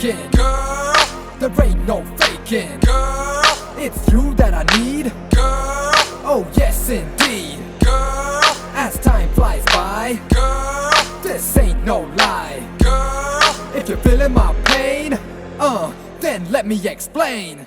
faking. Girl, there ain't no faking. Girl, it's you that I need. Girl, oh yes indeed. Girl, as time flies by. Girl, this ain't no lie. Girl, if you're feeling my pain, then let me explain.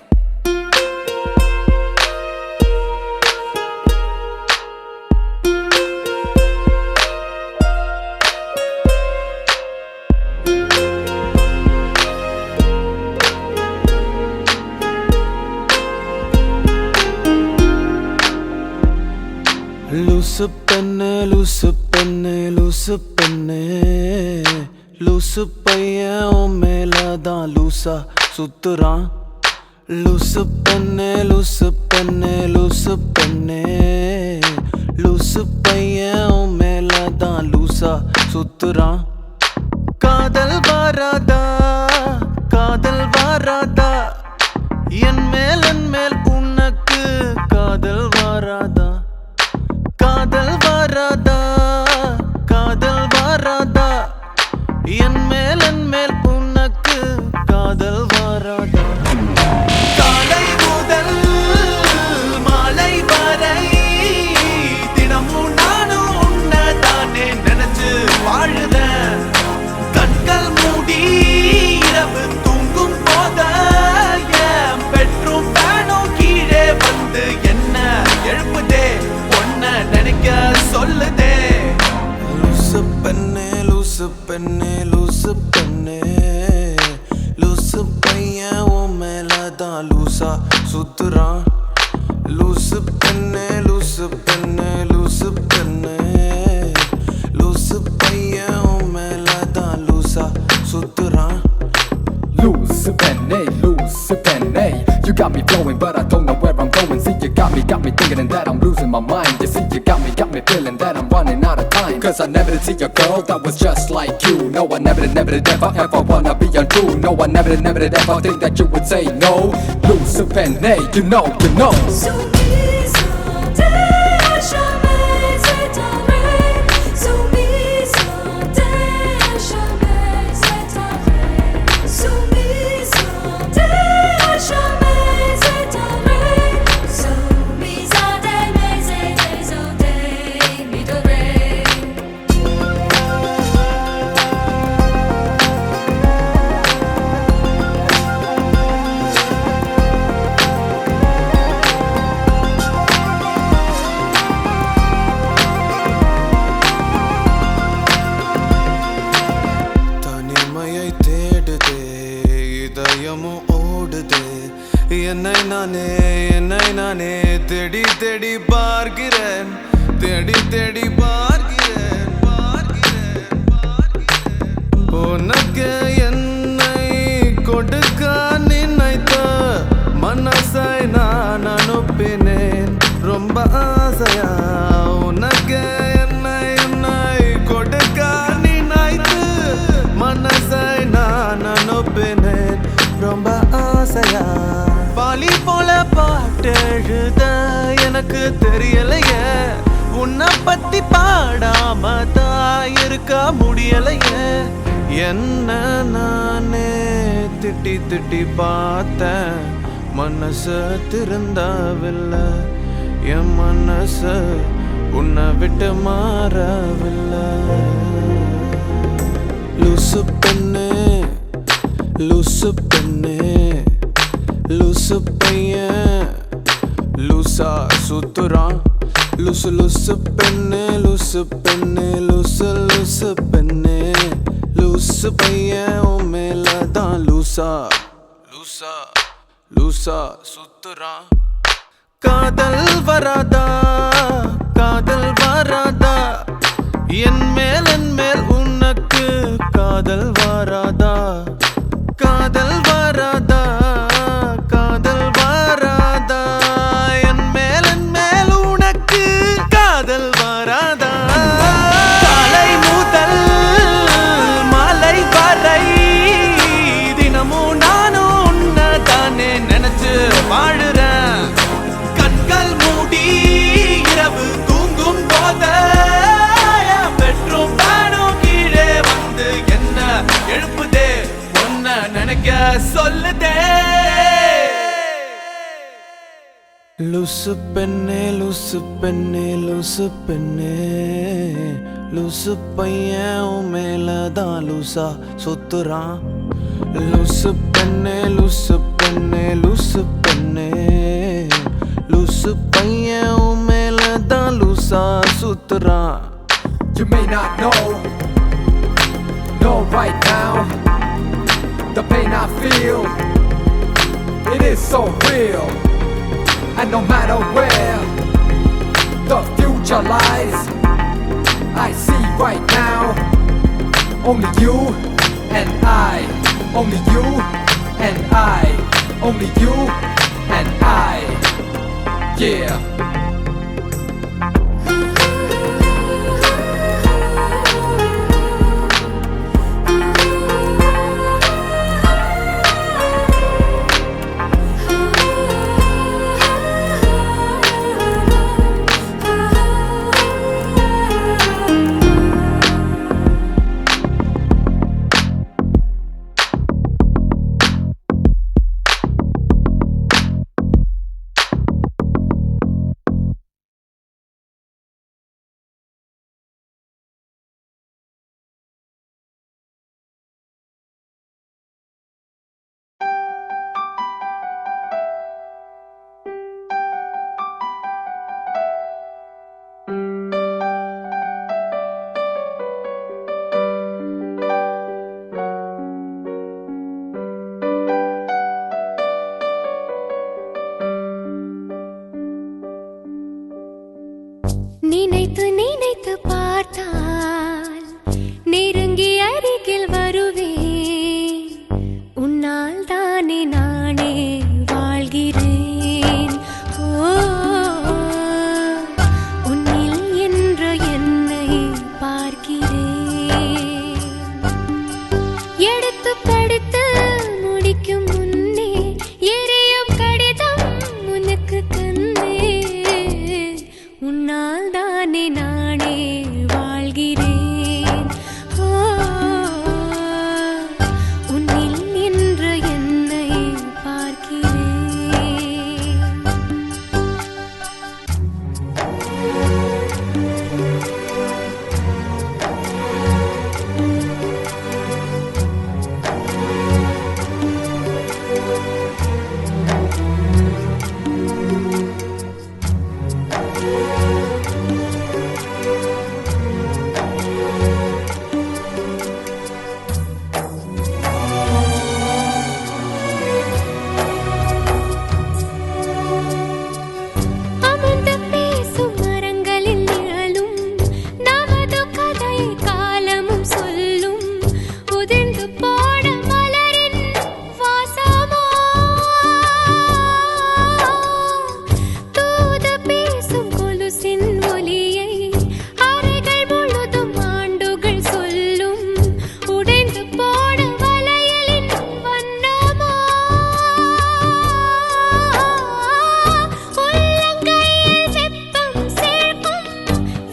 லூசு பெண்ணே லூசு பெண்ணே லூசு பெண்ணே லூசு பையன் உன் மேலதான் லூசா சுத்துறான். லூசு பெண்ணே லூசு பெண்ணே லூசு பெண்ணே லூசு பையன் உன் மேலதான் லூசா சுத்துறான். காதல் வாராதா காதல் வாராதா என் மேல் உனக்கு காதல் வாராதா காதல் வாராதா காதல் வாராதா என் மேல் உனக்கு காதல் வாராதா. காலை முதல் மாலை வரை தினமும் நானும் உன்னதானே நினைச்சு வாழுதேன். கண்கள் மூடி இரவு தூங்கும் போத என் பெட்ரூம் ஃபேனும் கீழே வந்து என்ன எழுப்புதே நினைக்க சொல்லுதே. லூசு பெண்ணே லூசு பெண்ணே லூசு பெண்ணே லூசு பையன் உன் மேலதான் லூசா சுத்துறான். லூசு பெண்ணே லூசு பெண்ணே லூசு பெண்ணே லூசு பையன் உன் மேலதான் லூசா சுத்துறான். Loose penny, you got me flowing but I don't know where I'm going. See you got me thinking that I'm losing my mind. You see you got me feeling that I'm running out of time. Cause I never did see a girl that was just like you. No, I never did ever wanna be untrue. No, I never did ever think that you would say no. Loose penny, you know. என்னை நானே தேடி தேடி பார்க்கிறேன் தேடி பார்க்கிறேன் உனக்கு என்னை கொடுக்க நினைத்த மனசை நான் அனுப்பினேன் ரொம்ப ஆசையா. உனக்கு என்னை கொடுக்க நினைத்து மனசை நான் அனுப்பினேன் ரொம்ப ஆசையா. பாலி போல பாட்டெழுத எனக்கு தெரியலையே உன்னை பத்தி பாடாம தான் இருக்க முடியலையே. என்ன நானே திட்டி பார்த்தேன் மனசு திருந்தவில்லை. என் மனசு உன்னை விட்டு மாறவில்லை. லூசு பெண்ணே லூசு பெண்ணே லூசு பையன் லூசா சுத்துறான். லூசு பெண்ணே லூசு பெண்ணே லூசு பெண்ணே லூசு பையன் உன் மேலதான் லூசா சுத்துறான். காதல் வராதா காதல் வராதா என் மேல் உனக்கு காதல் வராதா காதல் வராதா காதல் வராதா என் மேல் உனக்கு காதல் வராதா. காலை முதல் மாலை வரை தினமும் நானும் உன்னதானே நினைச்சு வாழுறேன். கண்கள் மூடி இரவு தூங்கும் போத பெட்ரூம் ஃபேனும் லூசு பெண்ணே லூசு பெண்ணே லூசு பெண்ணே லூசு பையன் உன் மேலதான் லூசா சுத்துறான். லூசு பெண்ணே லூசு பெண்ணே லூசு பெண்ணே லூசு பையன் உன் மேலதான் லூசா சுத்துறான். You may not know right now, the pain I feel, it is so real. And no matter where the future lies, I see right now only you and I, only you and I, only you and I, yeah. நினைத்து நினைத்து பார்த்தால் நெருங்கி அருகில் வருவேன். உன்னால் தானே நானே வாழ்கிறேன். உன்னில் என்று என்னை பார்க்கிறேன். எடுத்து படித்து முடிக்கும் முன்னே எரியும் கடிதம் உனக்கு தந்தேன். உன்னால் தானே நானே வாழ்கிறேன். உன்னில் என்று என்னை பார்க்கிறேன். அமர்ந்து பேசும் மரங்களின் நிழலும் நமது கதை காலமும் சொல்லும். உதிர்ந்து போன மலரின் வாசமோ தூது பேசும் கொலுசின் ஒலியை அறைகள் முழுதும் ஆண்டுகள் சொல்லும். உடைந்து போன வளையலின் வண்ணமோ உள்ளங்கையில் செப்பம் சேர்க்கும்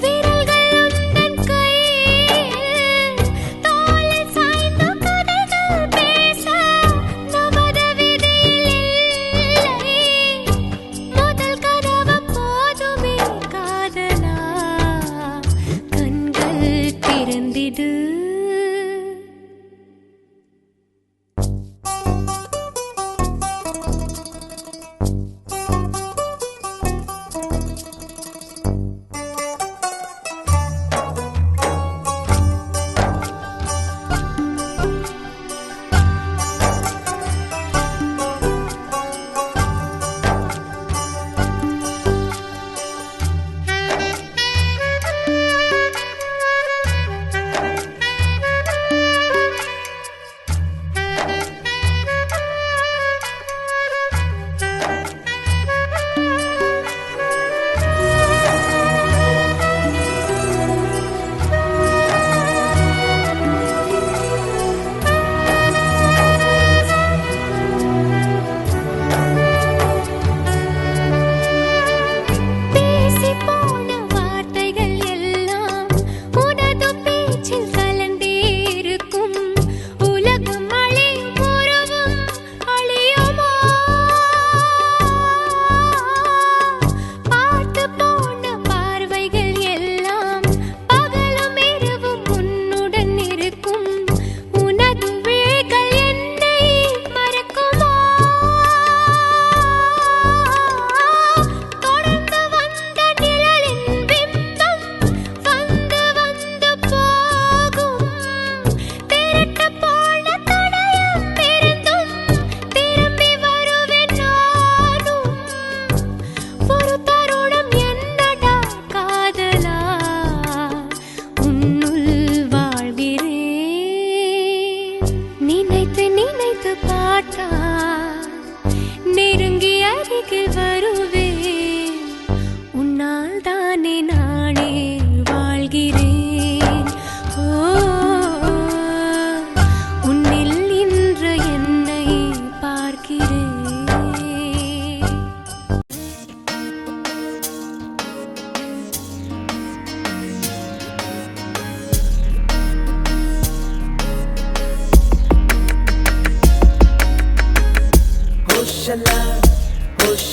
விரல்கள் உந்தன் கையில். தோளில் சாய்ந்து கதைகள் பேச நமது விதியில் இல்லை. முதல் கனவு போதுமே காதலா, கண்கள் திறந்திடு.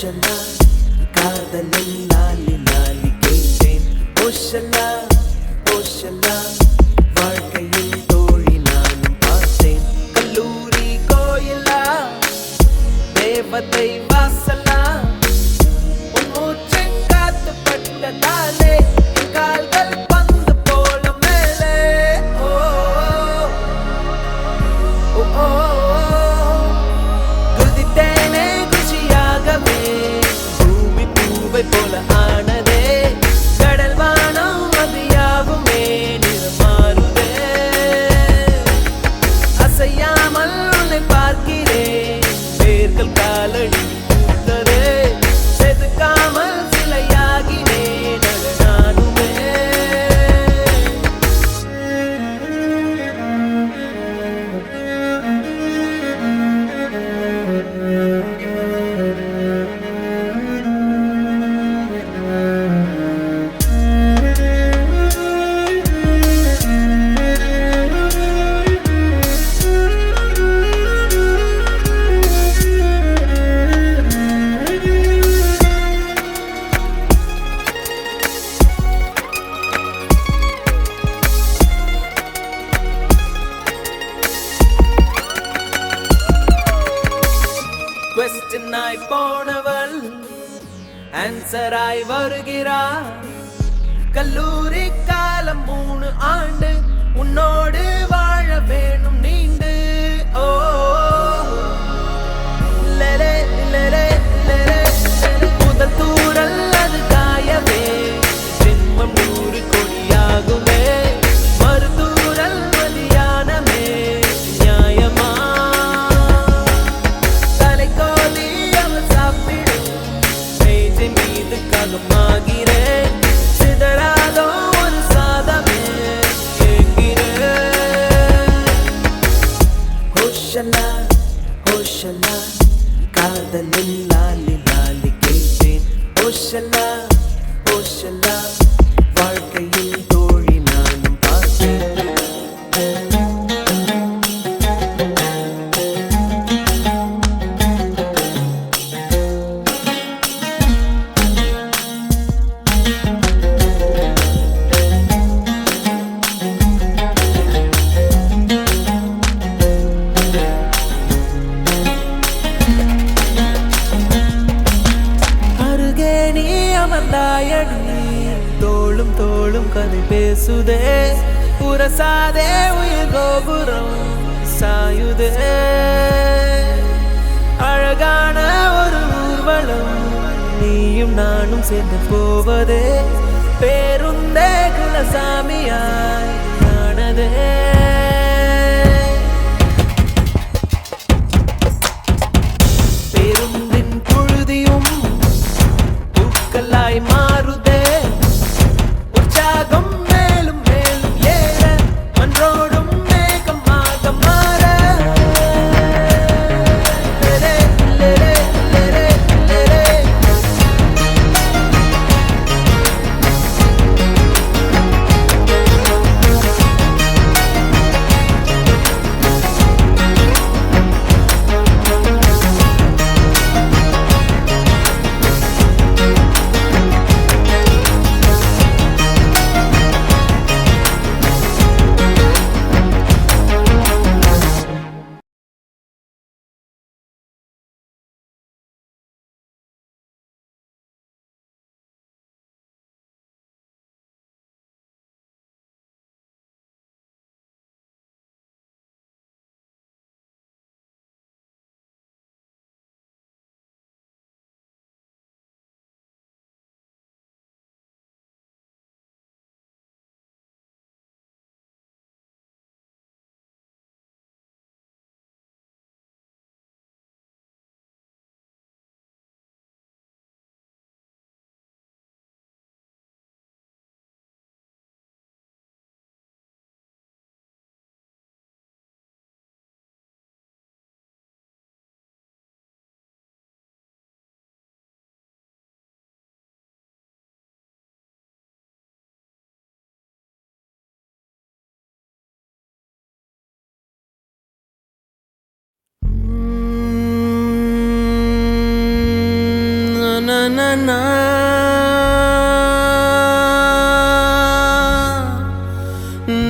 ஓஷலா காதலில் லாலி லாலி கேட்டேன் ஓஷலா ஓஷலா வாழ்க்கையில் தோழி நானும் பார்த்தேன் கல்லூரி கோயிலா தேவதை வாசலா உன் மூச்சு காத்து பட்டதாலே என் கால்கள் பந்து போல மேலே ஓ ஓ ஓ குதித்தேனே குஷியாகவே பூமி பூவை போல ஆனதே கடல் வானம் அது யாவுமே நிறமாறுதே அசையாமல் உன்னை பார்க்கிறேன் வேர்கள் காலடி பூத்ததே செதுக்காமல் சிலையாகினேன் அது நானுமே Question ஆய் போனவள் ஆன்சர் ஆய் வருகிறார் கல்லூரி காலம் 3 ஆண்டு உன்னோடு வாழ வேணும் நீண்டு ஓ லலே லலே லலே முதல் தூரல் அது காயவே ஜென்மம் 100 கொடியாகுமே மறுதூரல் மதியானமே நியாயமா தலைக்கோலி அவள் சாப்பிடும் மேஜை மீது ககமாகிறேன் சிதறாதோ ஒரு சாதமே ஏங்கிறேன் ஹோஷலா ஹோஷலா காதலில் லாலி லாலி கேட்டேன் ஹோஷலா ஹோஷலா வாழ்க்கையில் தோழி நானும் பார்த்தேன் அருகே நீ அமர்ந்தாயடி தோளும் தோளும் கதை பேசுதே புரசாதே உயிர் கோபுரம் சாயுதே அழகான ஒரு ஊர்வலம் நீயும் நானும் சேர்ந்து போவதே பேருந்தே குலசாமியாய் ஆனதே பேருந்தின் புழுதியும் பூக்களாய் மாறுதே உற்சாகம் மேலும் மேலும் ஏற மன்றோடும் மேகமாக மாற லலே லலே லலே லலே na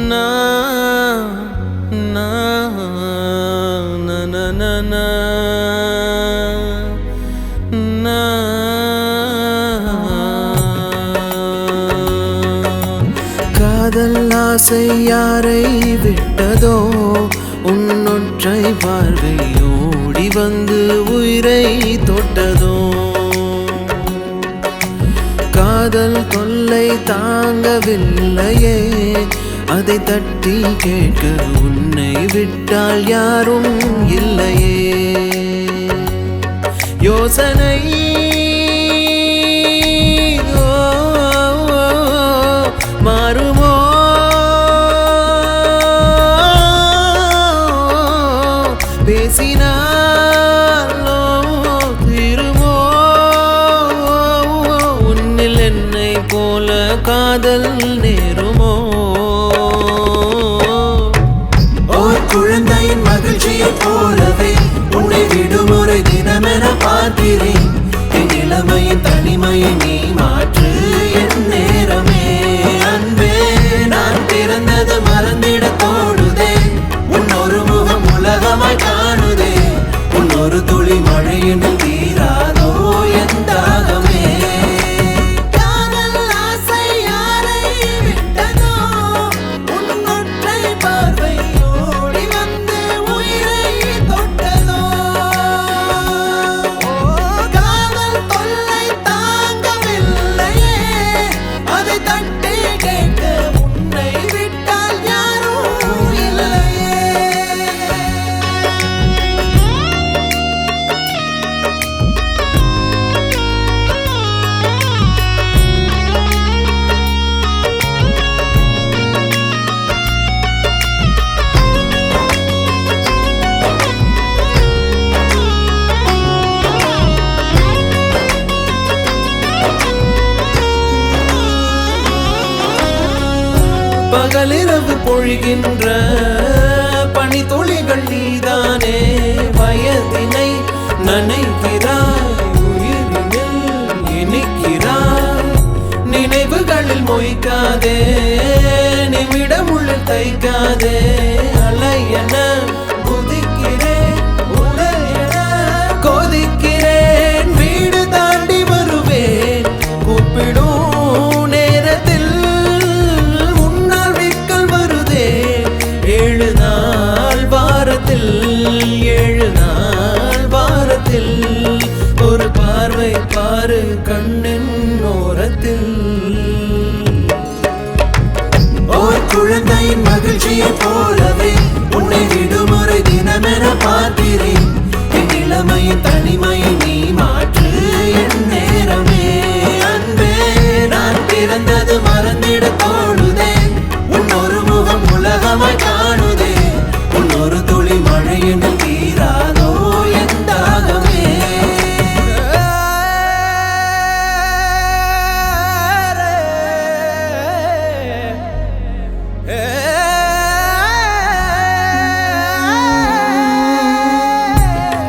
na na na na na na na காதல் ஆசை யாரை விட்டதோ உன்னொற்றை பார்வை ஓடி வந்து உயிரை தொட்டதோ காதல் தொல்லை தாங்கவில்லையே அதை தட்டி கேட்க உன்னை விட்டால் யாரும் இல்லையே யோசனை மாறுமோ பேசினாலோ தீருமோ உன்னில் என்னை போல காதல் நேருமோ ஓர் குழந்தையின் மகிழ்ச்சியை போலவே உன்னை விடுமுறை தினமென பார்க்கிறேன் என் இளமையின் தனிமையை நீ மாற்று என் நேரமே அன்பே நான் பிறந்தது மறந்திட தோடுதே உன்னொரு முகம் உலகமாய் காணுதே உன்னொரு துளி மழையினில் தீராதோ என் தாகமே காதல் ஆசை யாரை விட்டதோ உன்னொற்றை பார்வை ஓடி வந்து உயிரை தொட்டதோ காதல் தொல்லை தாங்கவில்லையே அதை தட்டி கேட்க உன்னை விட்டால் யாரும் இல்லையே பகலிரவு பொழிகின்ற பனித்துளிகள் நீதானே வயதினை நனைக்கிறாய் உயிரினில் இனிக்கிறாய் நினைவுகளில் மொய்க்காதே நிமிடமுள்ள தைக்காதே அலையென குதிக்கிறேன் உலையென கொதிக்கிறேன் வீடு தாண்டி வருவேன் கூப்பிடும் நேரத்தில் முன்னால் விக்கல் வருதே 7 நாள் வாரத்தில் 7 நாள் வாரத்தில் ஒரு பார்வை பாரு கண்ணின் ஓரத்தில் ஓர் குழந்தையின் மகிழ்ச்சியை போலவே உன்னை விடுமுறை தினமென பார்க்கிறேன் என் இளமையின் தனிமையை நீ மாற்று என் நேரமே அன்பே நான் பிறந்தது மறந்திட தோடுதே உன்னொரு முகம் உலகமாய் காணுதே உன்னொரு துளி மழையினில் தீராதோ என் தாகமே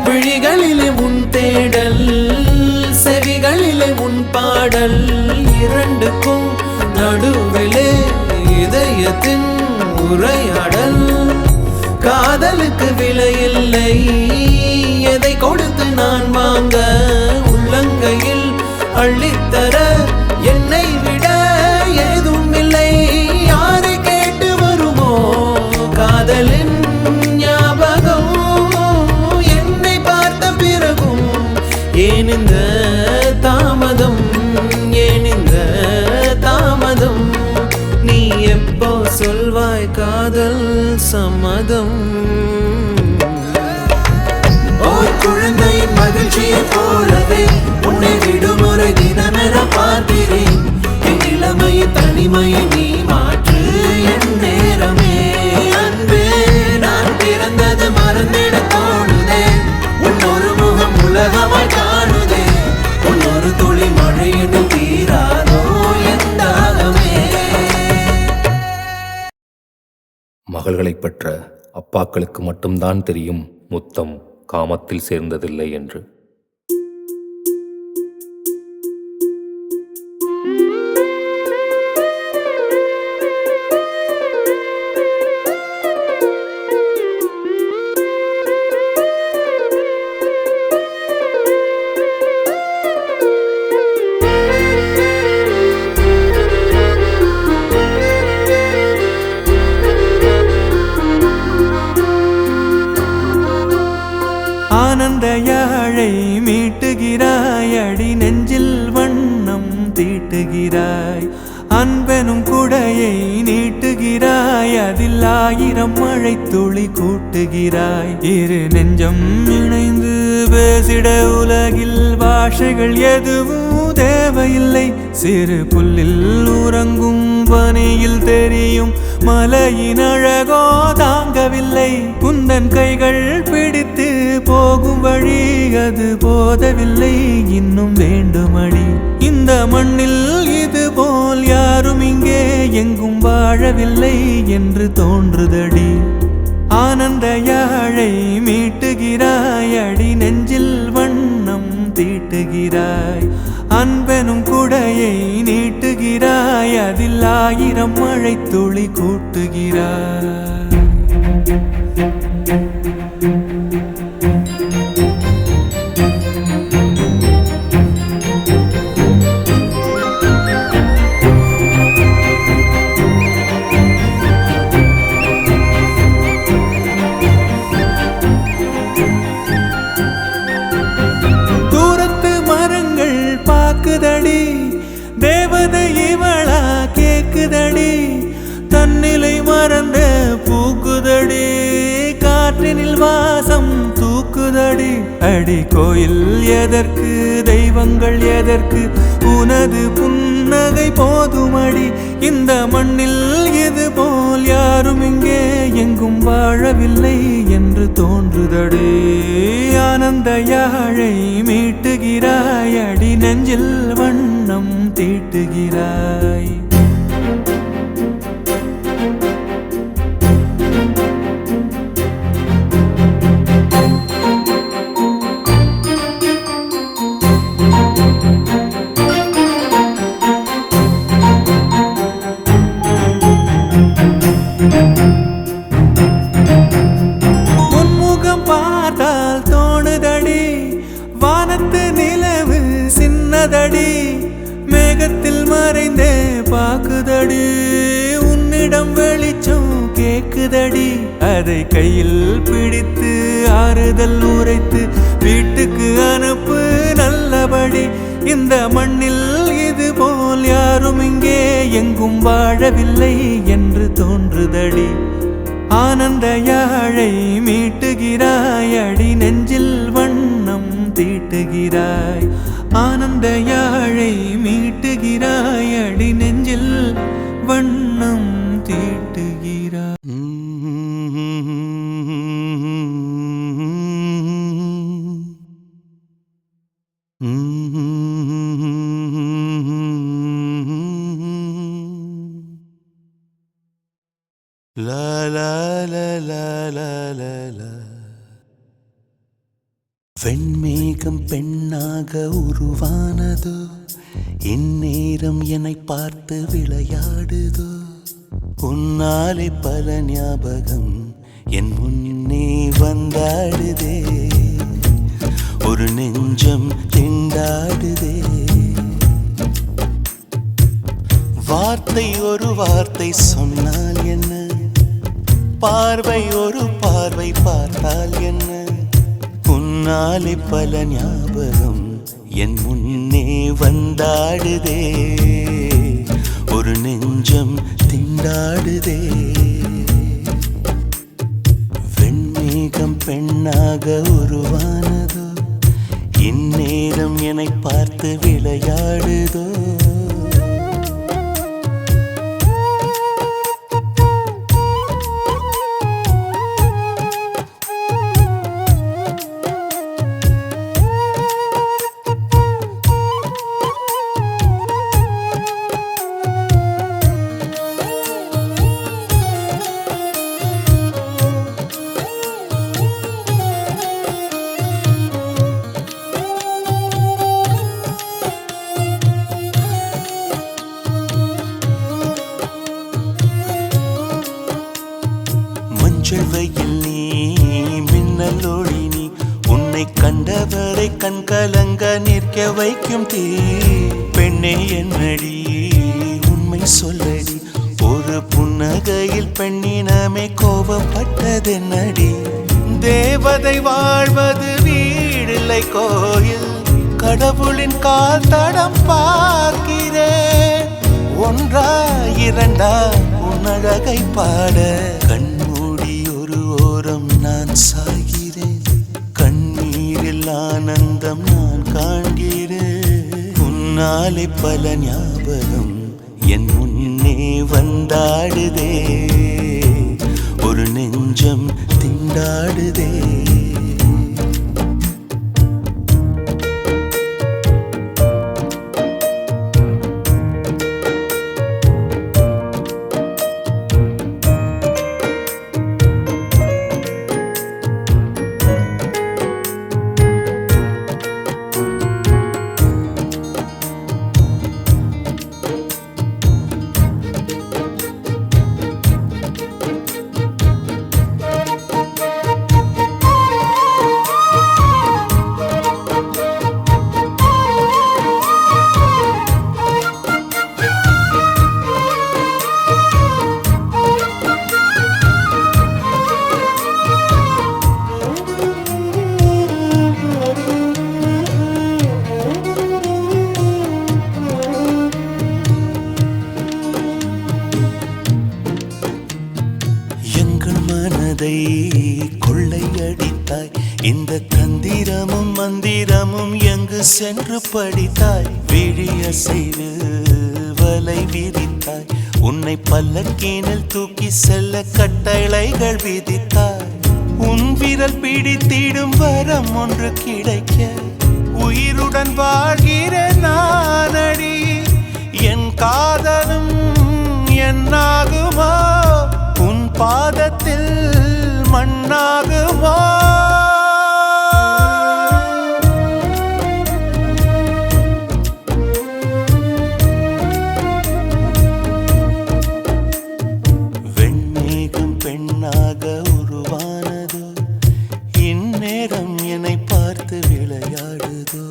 விழிகளிலே உன் தேடல் செவிகளிலே உன் பாடல் இரண்டுக்கும் நடுவிலே இதயத்தின் உரையாடல் காதலுக்கு விலையில்லை எதை கொடுத்து நான் வாங்க உள்ளங்கையில் அள்ளித்தர என்னை விட ஏதும் இல்லை யாரை கேட்டு வருமோ காதலின் ஞாபகம் என்னை பார்த்த பிறகும் ஏன் இந்த தாமதம் ஏன் இந்த தாமதம் நீ எப்போ சொல்வாய் காதல் சம்மதம் ஓர் குழந்தையின் மகிழ்ச்சியை போலவே உன்னை விடுமுறை தினமென பார்க்கிறேன் என் இளமையின் தனிமையை நீ மாற்று என் நேரமே அன்பே நான் பிறந்தது மறந்திட தோணுதே உன்னொரு முகம் உலகமாய் காணுதே உன்னொரு துளி மழையினில் தீராதோ என் தாகமே மகள்களைப் பெற்ற அப்பாக்களுக்கு மட்டும்தான் தெரியும் முத்தம் காமத்தில் சேர்ந்ததில்லை என்று. ஆனந்த யாழை மீட்டுகிறாய், அடி நெஞ்சில் வண்ணம் தீட்டுகிறாய். அன்பெனும் குடையை நீட்டுகிறாய், அதில் 1000 மழை துளி கூட்டுகிறாய். இரு நெஞ்சம் இணைந்து பேசிட உலகில் பாஷைகள் எதுவும் தேவையில்லை. சிறு புல்லில் உறங்கும் பனியில் தெரியும் மலையின் அழகோ தாங்கவில்லை. குந்தன் கைகள் பிடித்து போகும் வழி அது போதவில்லை, இன்னும் வேண்டுமடி. இந்த மண்ணில் இது போல் யாரும் இங்கே எங்கும் வாழவில்லை என்று தோன்றுதடி. ஆனந்த யாழை மீட்டுகிறாய், அடி நெஞ்சில் வண்ணம் தீட்டுகிறாய். அன்பெனும் குடையை நீட்டுகிறாய், அதில் 1000 மழை துளி கூட்டுகிறாய். தேவதை இவளா கேக்குதடி, தன்னிலை மறந்த பூக்குதடி. காற்றினில் வாசம் தூக்குதடி. அடி கோயில் எதற்கு, தெய்வங்கள் எதற்கு, உனது புன்னகை போதுமடி. இந்த மண்ணில் இது போல் யாரும் இங்கே எங்கும் வாழவில்லை என்று தோன்றுதடி. ஆனந்த யாழை மீட்டுகிறாய், அடி நெஞ்சில் வண்ணம் தீட்டுகிறாய். உன்முகம் பார்த்தால் தோணுதடி, வானத்து நிலவு சின்னதடி. மேகத்தில் மறைந்தே பாக்குதடி, உன்னிடம் வெளிச்சம் கேக்குதடி. அதை கையில் பிடித்து ஆறுதல் உரைத்து வீட்டுக்கு அனுப்பு நல்லபடி. இந்த மண்ணில் இது போல் யாரும் இங்கே எங்கும் வாழவில்லை என்று தோன்றுதடி. ஆனந்த யாழை மீட்டுகிறாய், அடி நெஞ்சில் வண்ணம் தீட்டுகிறாய். ஆனந்த யாழை மீட்டுகிறாய், அடி நெஞ்சில் வண்ணம் தீட்டுகிறாய். லா லா லா லா லா லா லா. வெண்மேகம் பெண்ணாக உருவானதோ, இந்நேரம் என்னை பார்த்து விளையாடுதோ. உன்னாலே பல ஞாபகம் என் முன்னே வந்தாடுதே. ஒரு நெஞ்சம் திண்டாடுதே. வார்த்தை ஒரு வார்த்தை சொன்னால் என்ன, பார்வை ஒரு பார்வை பார்த்தால் என்ன. உன்னாலே பல ஞாபகம் என் முன்னே வந்தாடுதே. ஒரு நெஞ்சம் திண்டாடுதே. வெண்மேகம் பெண்ணாக உருவானதோ, இந்நேரம் என்னை பார்த்து விளையாடுதோ. செவ்வையில் நீ மின்னல் ஒளி நீ. உன்னை கண்டவரை கண்கலங்க நிற்க வைக்கும் தீ. பெண்ணே என்னடி உண்மை சொல்லடி, ஒரு புன்னகையில் பெண்ணினமே கோபப்பட்டதென்னடி. தேவதை வாழ்வது வீண் இல்லை கோயில் கடவுளின் கால் தடம் பார்க்கிறேன். ஒன்றா இரண்டா உன்னழகை பாட கண்மூடி ஒரு ஓரம் நான் சாகிறேன். கண்ணீரில் ஆனந்தம் நான் காண்கிறேன். உன்னாலே பல ஞாபகம் என் முன்னே வந்தாடுதே. ஒரு நெஞ்சம் திண்டாடுதே. கொள்ளையடித்தாய். இந்த தந்திரமும் மந்திரமும் எங்கு சென்று படித்தாய். விழிய செய்து வலை விரித்தாய். உன்னை பல்லக்கீனில் தூக்கி செல்ல கட்டளைகள் விதித்தாய். உன் விரல் பிடித்திடும் வரம் ஒன்று கிடைக்க உயிருடன் வாழ்கிற நானடி. என் காதலும் என்னாகுமோ உன் பாதத்தில் மண்ணாகுமோ. வெண்ணேகம் பெண்ணாக உருவானதோ. இந்நேரம் என்னை பார்த்து விளையாடுதோ.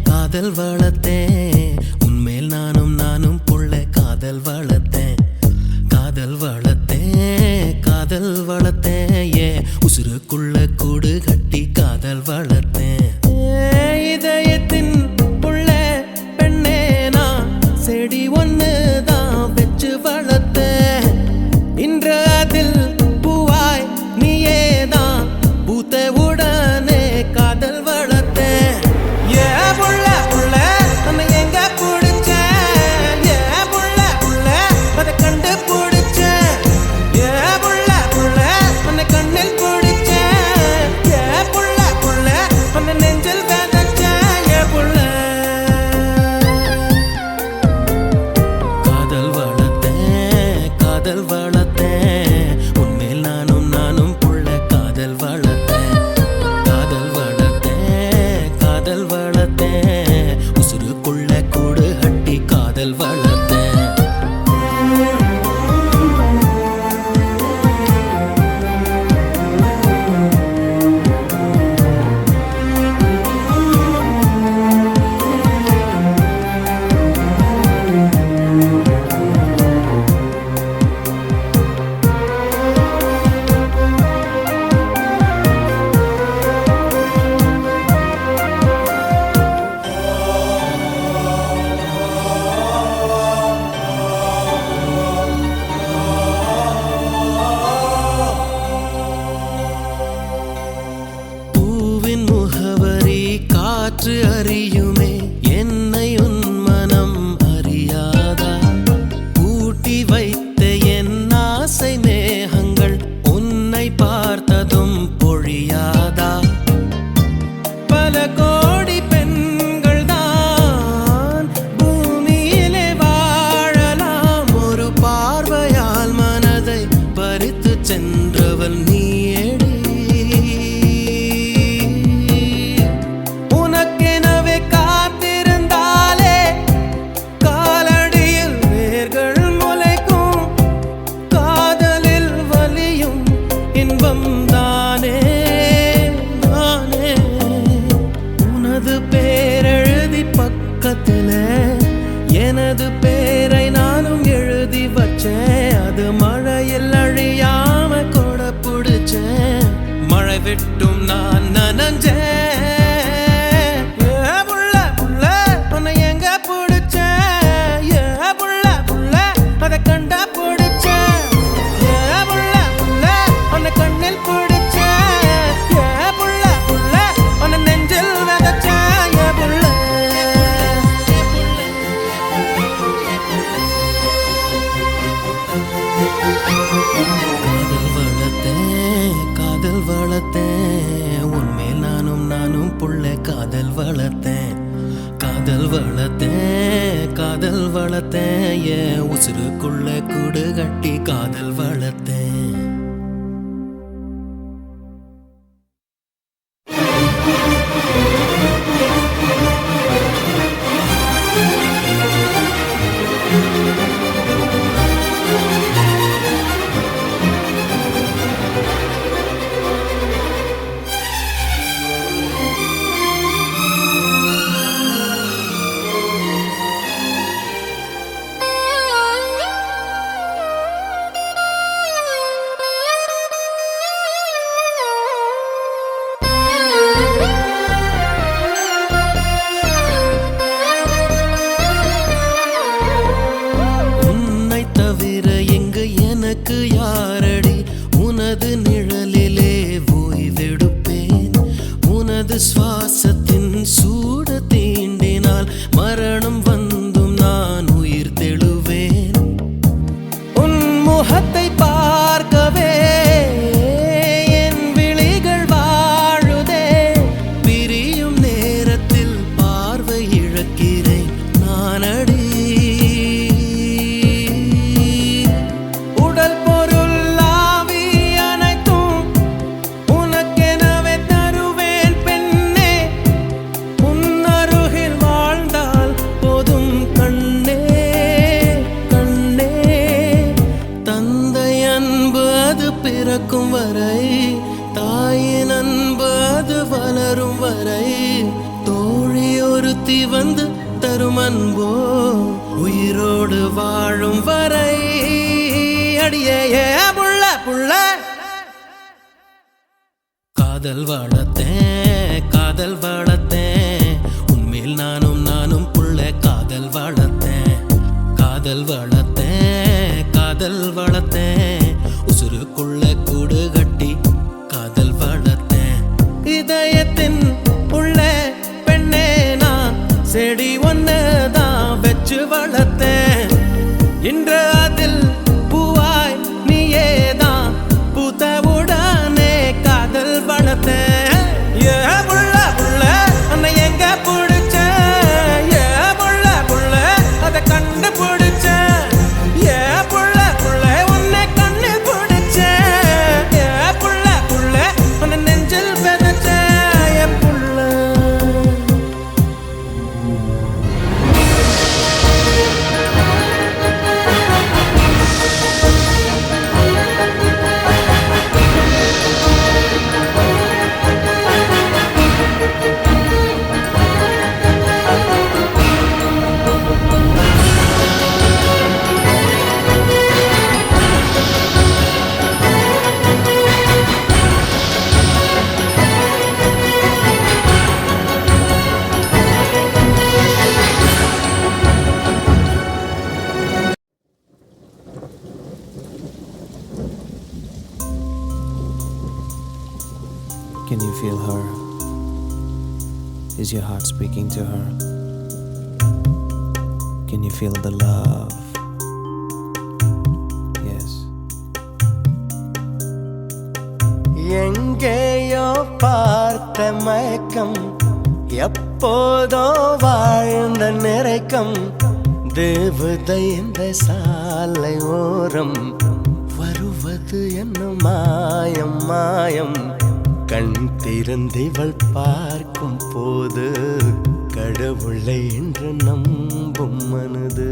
காதல் வளர்த்தேன் உன்மேல் நானும் புள்ள காதல் வளர்த்தேன். காதல் வளர்த்தேன் காதல் வளர்த்தேன் ஏ உசுருக்குள்ள கூடு கட்டி காதல் வளர்த்தேன். இதயத்தின் புள்ள பெண்ணே நான் செடி ஒன்று தான் வச்சு வளர்த்தேன். இன்று அதில் பூவாய் நீயே தான் பூத்த உடனே காதல் வளர்த்தேன். காற்று அறியுமே என் மட்டும் நான் நனஞ்சேன் புள்ள புள்ள உன்னை எங்க பிடிச்சேன் புள்ள புள்ள அதை கண்டா பிடிச்சேன் புள்ள புள்ள உன்னை கண்ணில் பிடிச்சேன் புள்ள புள்ள உன்னை நெஞ்சில் விதைச்சேன் புள்ள காதல் வளர்த்தேன் உன்மேல் நானும் புள்ள காதல் வளர்த்தேன் காதல் வளர்த்தேன் என் உசுருக்குள்ள கூடு கட்டி காதல் வளர்த்தேன் யாரடி உனது நிழலிலே ஓய்வெடுப்பேன் உனது சுவாசத்தின் சூடு தீண்டினால் மரணம் வந்தும் நான் உயிர் தெழுவேன் உன் முகத்தை பார்க்கவே என் விழிகள் வாழுதே பிரியும் நேரத்தில் பார்வை இழக்கிறேன் நானடி பிறக்கும் வரை தாயின் அன்பு அது வளரும் வரை தோழி ஒருத்தி வந்து தரும் அன்போ உயிரோடு வாழும் வரை அடியே புள்ள புள்ள காதல் வளர்த்தேன் உன்மேல் நானும் புள்ள காதல் வளர்த்தேன் உசுருக்குள்ள கூடு கட்டி காதல் வளர்த்தேன் இதயத்தின் உள்ள பெண்ணே நான் செடி ஒன்னதான் வச்சு வளர்த்தேன் இன்று அதில் பூவாய் நீயேதான் பூத்தவுடனே காதல் வளர்த்தேன் புள்ள புள்ள அன்னை எங்க பிடிச்சேன் புள்ள புள்ள அதை கண்டுபிடிச்சேன் Can you feel her? Is your heart speaking to her? Can you feel the love? Yes. எங்கேயோ பார்த்த மயக்கம் எப்போதோ வாழ்ந்த நிறைக்கம் தேவதை இந்த சாலை ஓரம் வருவது என்ன மாயம் மாயம் கண் திறந்திவள் பார்க்கும் போது கடவுளை என்று நம்பும் மனது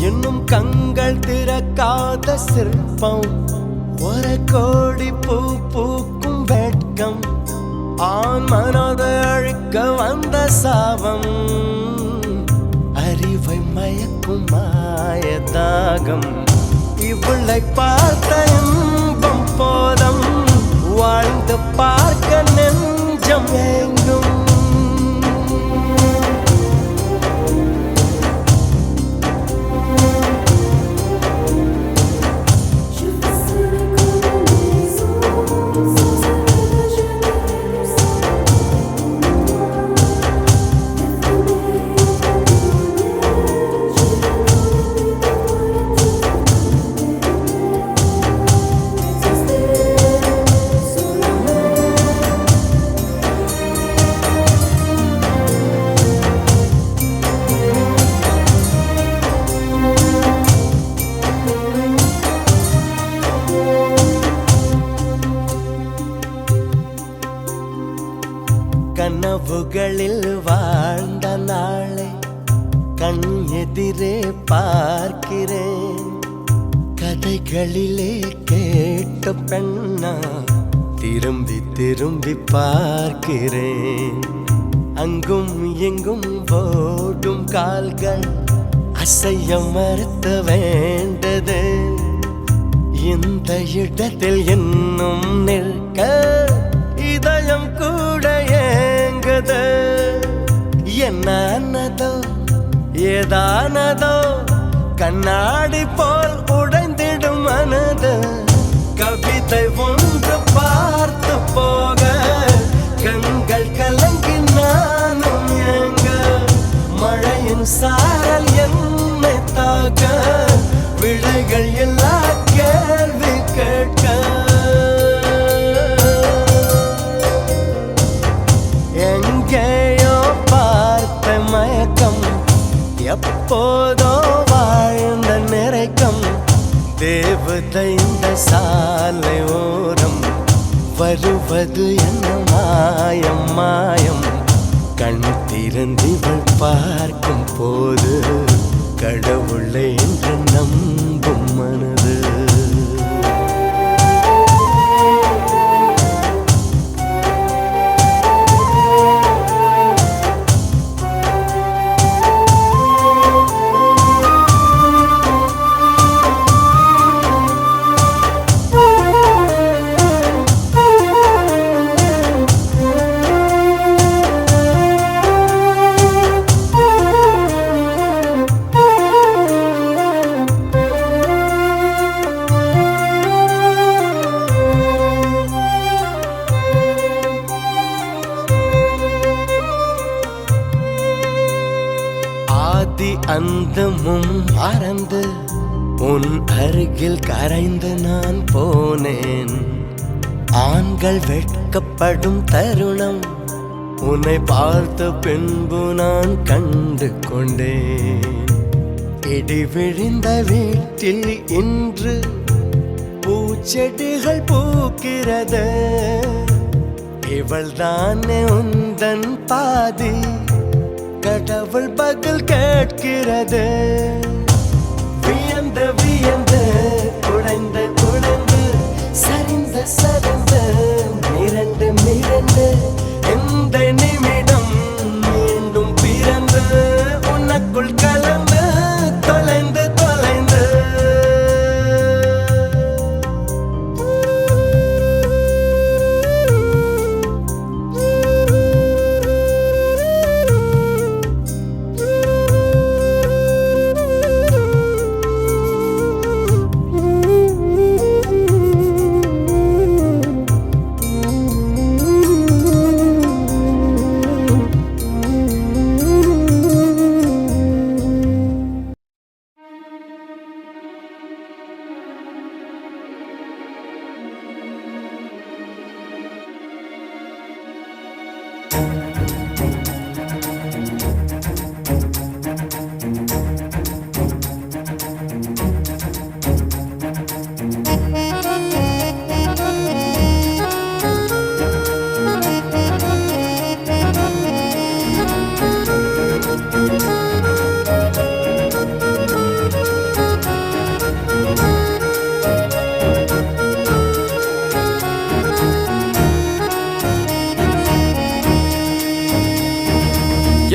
இன்னும் கண்கள் திறக்காத சிற்பம் ஒரு கோடி பூ பூக்கும் வெட்கம் ஆண் மனதை அழிக்க வந்த சாபம் அறிவை மயக்கும் மாயதாகம் இவளை பார்த்த இன்பம் பார்க்க நெஞ்சம் ஏங்கும். கனவுகளில் வாழ்ந்த நாளை கண் எதிரே பார்க்கிறேன். கதைகளிலே கேட்ட பெண்ணா திரும்பி திரும்பி பார்க்கிறேன். அங்கும் எங்கும் ஓடும் கால்கள் அசைய மறுத்த வேண்டது. இந்த இடத்தில் இன்னும் நிற்க இதயம் கூட ஏங்குது. என்னதோ ஏதானதோ கண்ணாடி போல் உடைந்திடும் மனது. கவிதை ஒன்று பார்த்து போக கண்கள் கலங்கி நானும் ஏங்க. மழையின் சாரல் என்னை தாக்க விடைகள் எல்லா கேள்வி கேட்க. எங்கேயோ பார்த்த மயக்கம் எப்போதோ வாழ்ந்த நிறைக்கம். தேவதை இந்த சாலை ஓரம் வருவது என்ன மாயம் மாயம். கண் திறந்திவள் பார்க்கும் போது கடவுளை என்று நம்பும் மனது. அந்தமும் மறந்து உன் அருகில் கரைந்து நான் போனேன். ஆண்கள் வெட்கப்படும் தருணம் உன்னை பார்த்த பின்பு நான் கண்டு கொண்டேன். இடி விழுந்த வீட்டில் இன்று பூச்செடிகள் பூக்கிறது. இவள் தானே உந்தன் பாதி கடவுள் பதில் கேட்கிறது. வியந்து வியந்து குடைந்து குடைந்து சரிந்து சரிந்து மிரண்டு மிரண்டு எந்த நிமிடம் மீண்டும் பிறந்து உனக்குள் கலந்து தொலைந்து தொலைந்து.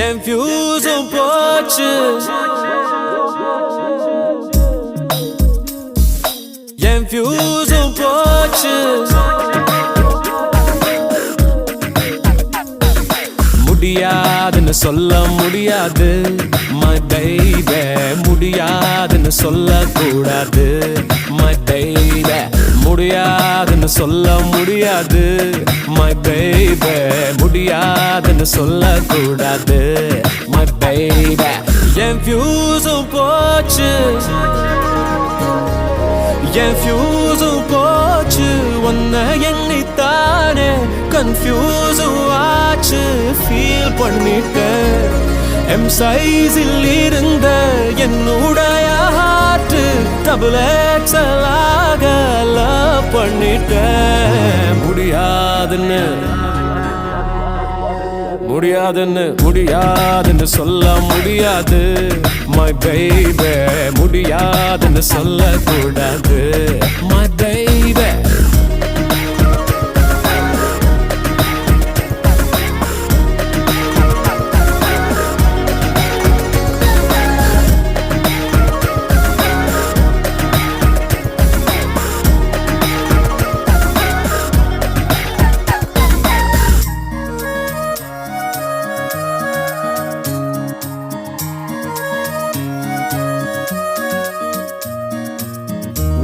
என் ஃபியூஸும் போச்சு, என் ஃபியூஸும் போச்சு. சொல்ல முடியாது my baby முடியாதுன்னு சொல்லக்கூடாது my baby முடியாதுன்னு சொல்ல முடியாது my baby முடியாதுன்னு சொல்லக்கூடாது my baby என் ஃபியூஸும் போச்சு என் ஃபியூஸும் போச்சு உன்னை எண்ணித்தானே கன்ஃபியூஸும் ஆச்சு ஃபீல் பண்ணிட்டேன் எம் சைஸில் இருந்த என்னுடைய ஹார்ட் டபுள் எக்ஸல் ஆக லவ் பண்ணிட்டேன் முடியாதுன்னு முடியாதுன்னு முடியாதுன்னு சொல்ல முடியாது my baby முடியாதுன்னு சொல்லக்கூடாது my baby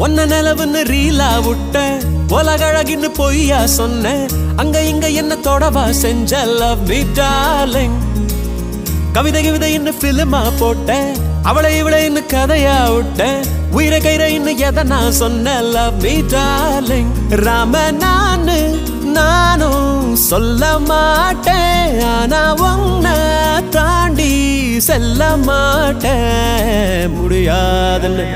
ஒன்ன நிலவுன்னு ரீலா விட்ட உலகழகின்னு பொய்யா சொன்ன அங்க இங்க என்ன தொடவா செஞ்ச love me darling கவிதை கவிதை இன்னும் பிலிமா போட்ட அவளை இவளை இன்னும் கதையா விட்ட உயிரை கயிறை இன்னும் எதை நான் சொன்ன love me darling ராம நானும் சொல்ல மாட்டேன் ஆனா உன்னை தாண்டி செல்ல மாட்டேன் முடியாதுன்னு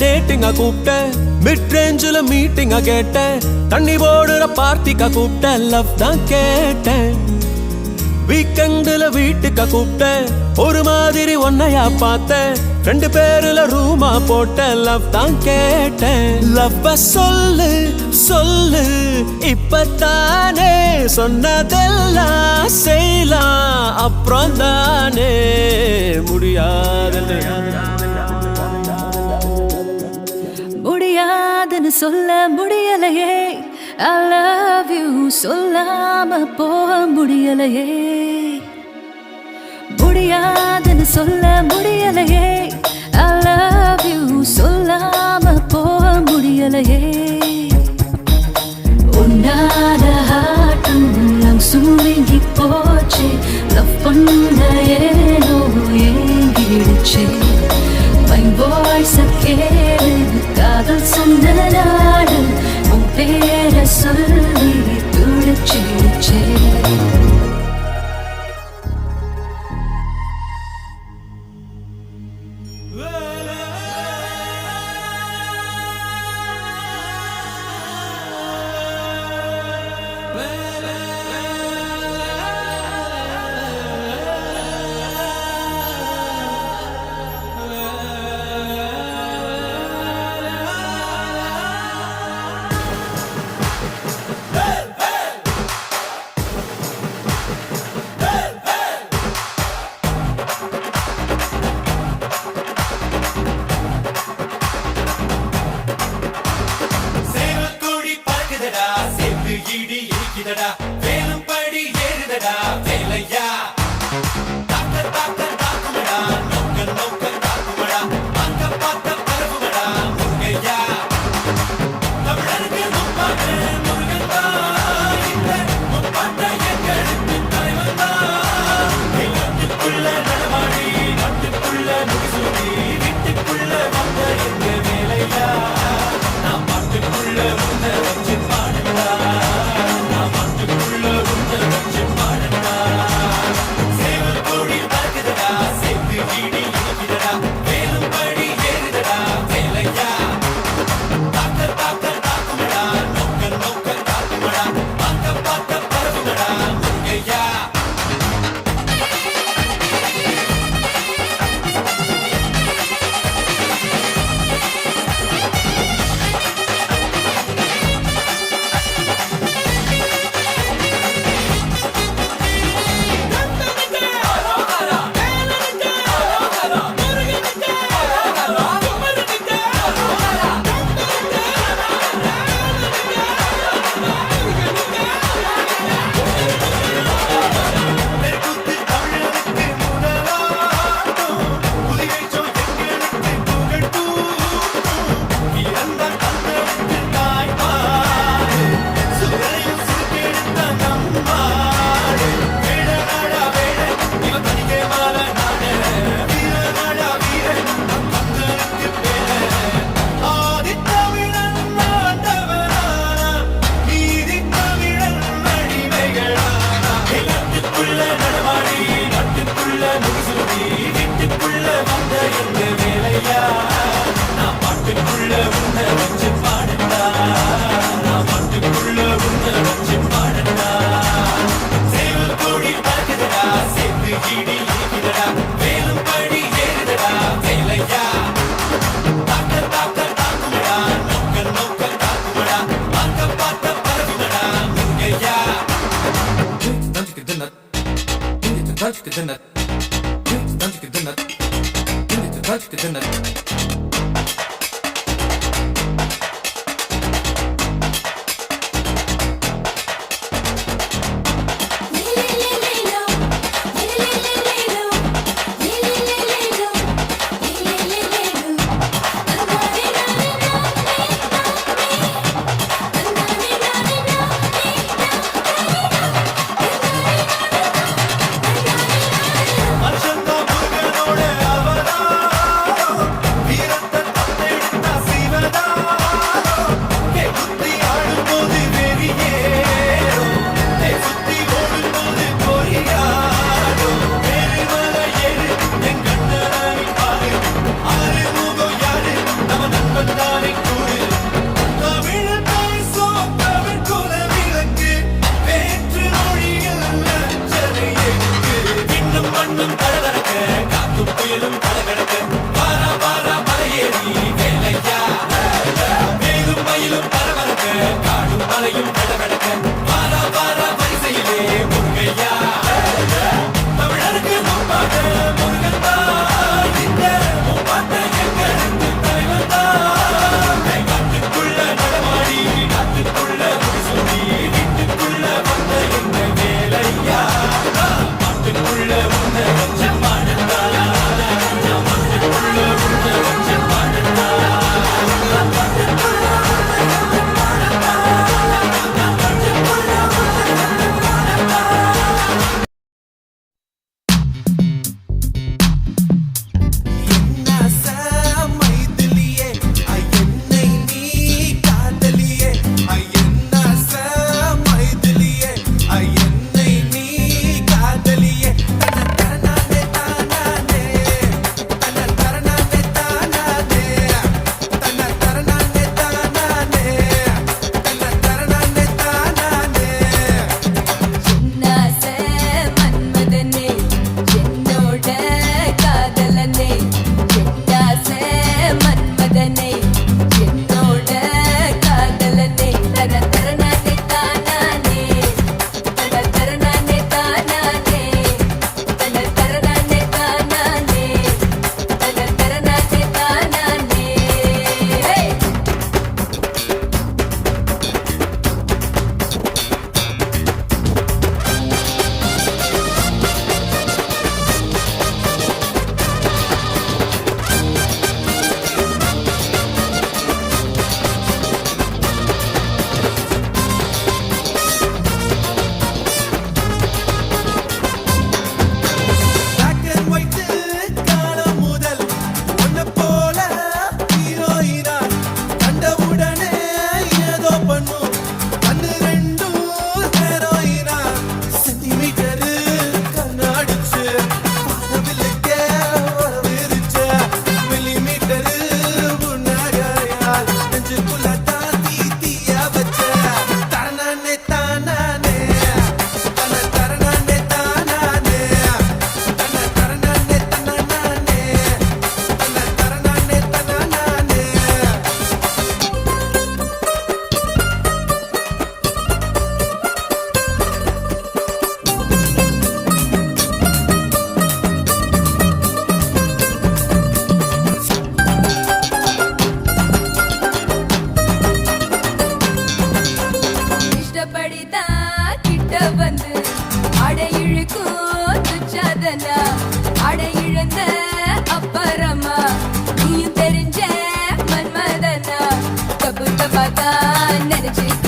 டேட்டிங்கா கூப்பிட்டேன் மிட் ரேஞ்சில் மீட்டிங்கா கேட்டேன் தண்ணி போடுற பார்ட்டிக்கா கூப்பிட்டேன் லவ் தான் கேட்டேன் வீக்கெண்டில் வீட்டுக்கா கூப்பிட்டேன் ஒரு மாதிரி ஒன்னையா பார்த்தேன் 2 பேருல ரூமா போட்டேன் லவ் தான் கேட்டேன் லவ் சொல்லு சொல்லு இப்பத்தானே சொன்னதெல்லாம் செய்யலாம் அப்புறம் தானே முடியாதுன்னு முடியாதுன்னு சொல்ல முடியலையே I love you சொல்லாம போக முடியலையே முடியாதுன்னு சொல்ல முடியலையே I love you சொல்லாம போக முடியலையே உன்னால ஹார்ட்டும் சுருங்கி போச்சு லவ் பண்ண ஏனோ ஏங்கிடுச்சு my voice கேளு காதல் சொன்ன நாடு உன் பேரை சொல்லி துடிச்சிடுச்சே நடமாடி நாட்டுக்குள்ள முடிசுருதி வீட்டுக்குள்ள வந்த எங்க வேலையா நான் பாட்டுக்குள்ள உன்னை வச்சு பாடண்டா நான் பாட்டுக்குள்ள உன்னை வச்சு பாடண்டா சேவல் கோழி பறக்குதடா சேர்த்து இடி இடிக்குதடா வேலும் படி ஏறுதடா வேலையா தாக்க தாக்க தாக்குமடா நோக்க நோக்க தாக்குமடா பார்க்க பார்க்க பறக்குமடா முங்கையா பார்த்தா நினைச்சு